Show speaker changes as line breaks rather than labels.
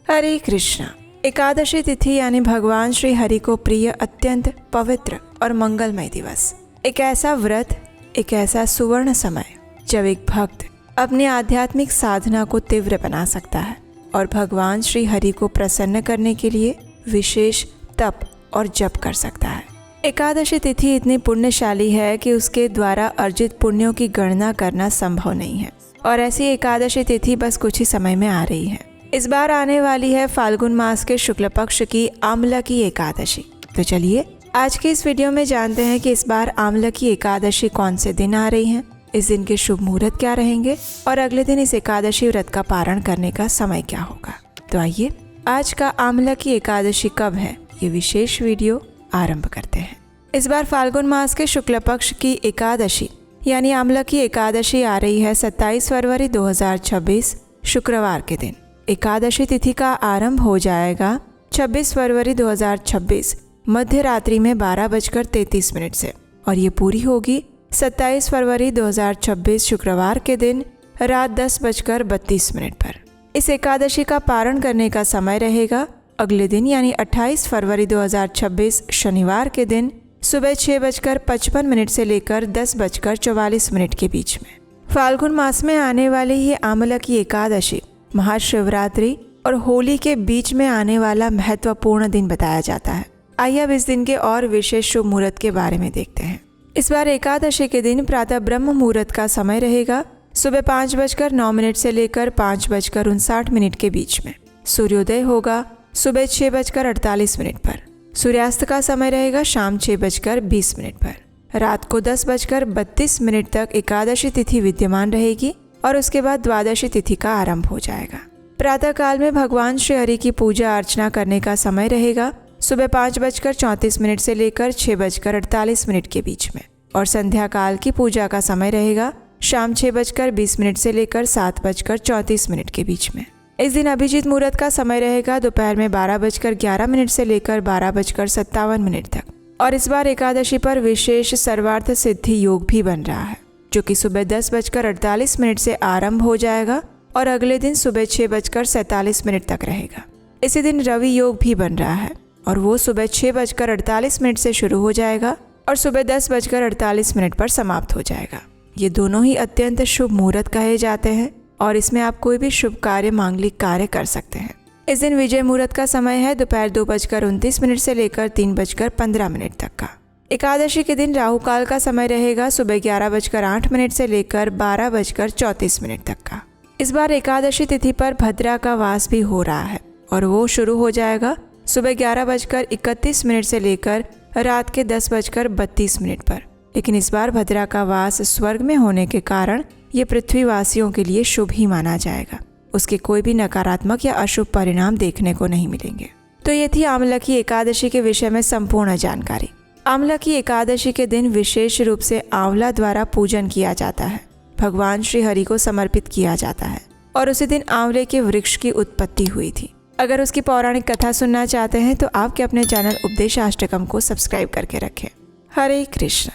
हरे कृष्णा। एकादशी तिथि यानी भगवान श्री हरि को प्रिय अत्यंत पवित्र और मंगलमय दिवस। एक ऐसा व्रत, एक ऐसा सुवर्ण समय जब एक भक्त अपनी आध्यात्मिक साधना को तीव्र बना सकता है और भगवान श्री हरि को प्रसन्न करने के लिए विशेष तप और जप कर सकता है। एकादशी तिथि इतनी पुण्यशाली है कि उसके द्वारा अर्जित पुण्यों की गणना करना संभव नहीं है और ऐसी एकादशी तिथि बस कुछ ही समय में आ रही है। इस बार आने वाली है फाल्गुन मास के शुक्ल पक्ष की आमला की एकादशी। तो चलिए आज के इस वीडियो में जानते हैं कि इस बार आमला की एकादशी कौन से दिन आ रही है, इस दिन के शुभ मुहूर्त क्या रहेंगे और अगले दिन इस एकादशी व्रत का पारण करने का समय क्या होगा। तो आइए आज का आमला की एकादशी कब है, ये विशेष वीडियो आरंभ करते हैं। इस बार फाल्गुन मास के शुक्ल पक्ष की एकादशी यानी आमला की एकादशी आ रही है 27 फरवरी 2026 शुक्रवार के दिन। एकादशी तिथि का आरंभ हो जाएगा 26 फरवरी 2026 मध्य रात्रि में 12:33 से और ये पूरी होगी 27 फरवरी 2026 शुक्रवार के दिन रात 10:32 पर। इस एकादशी का पारण करने का समय रहेगा अगले दिन यानी 28 फरवरी 2026 शनिवार के दिन सुबह 6:55 से लेकर 10:44 के बीच में। फाल्गुन मास में आने वाली ये आमला की एकादशी महाशिवरात्रि और होली के बीच में आने वाला महत्वपूर्ण दिन बताया जाता है। आइए अब इस दिन के और विशेष शुभ मुहूर्त के बारे में देखते हैं। इस बार एकादशी के दिन प्रातः ब्रह्म मुहूर्त का समय रहेगा सुबह 5:09 से लेकर 5:59 के बीच में। सूर्योदय होगा सुबह 6:48 पर। सूर्यास्त का समय रहेगा शाम 6:20 पर। रात को 10:32 तक एकादशी तिथि विद्यमान रहेगी और उसके बाद द्वादशी तिथि का आरंभ हो जाएगा। प्रातः काल में भगवान श्री हरि की पूजा अर्चना करने का समय रहेगा सुबह 5:34 से लेकर 6:48 के बीच में और संध्या काल की पूजा का समय रहेगा शाम 6:20 से लेकर 7:34 के बीच में। इस दिन अभिजीत मुहूर्त का समय रहेगा दोपहर में 12:11 से लेकर 12:57 तक और इस बार एकादशी पर विशेष सर्वार्थ सिद्धि योग भी बन रहा है जो कि सुबह 10:48 से आरंभ हो जाएगा और अगले दिन सुबह 6:47 तक रहेगा। इसी दिन रवि योग भी बन रहा है और वो सुबह 6:48 से शुरू हो जाएगा और सुबह 10:48 पर समाप्त हो जाएगा। ये दोनों ही अत्यंत शुभ मुहूर्त कहे जाते हैं और इसमें आप कोई भी शुभ कार्य, मांगलिक कार्य कर सकते हैं। इस दिन विजय मुहूर्त का समय है दोपहर 2:29 से लेकर 3:15 तक का। एकादशी के दिन राहु काल का समय रहेगा सुबह 11:08 से लेकर 12:34 तक का। इस बार एकादशी तिथि पर भद्रा का वास भी हो रहा है और वो शुरू हो जाएगा सुबह 11:31 से लेकर रात के 10:32 पर। लेकिन इस बार भद्रा का वास स्वर्ग में होने के कारण ये पृथ्वीवासियों के लिए शुभ ही माना जाएगा। उसके कोई भी नकारात्मक या अशुभ परिणाम देखने को नहीं मिलेंगे। तो ये थी आमला की एकादशी के विषय में संपूर्ण जानकारी। आंवला की एकादशी के दिन विशेष रूप से आंवला द्वारा पूजन किया जाता है, भगवान श्री हरि को समर्पित किया जाता है और उसी दिन आंवले के वृक्ष की उत्पत्ति हुई थी। अगर उसकी पौराणिक कथा सुनना चाहते हैं तो आपके अपने चैनल उपदेशाष्टकम को सब्सक्राइब करके रखें। हरे कृष्ण।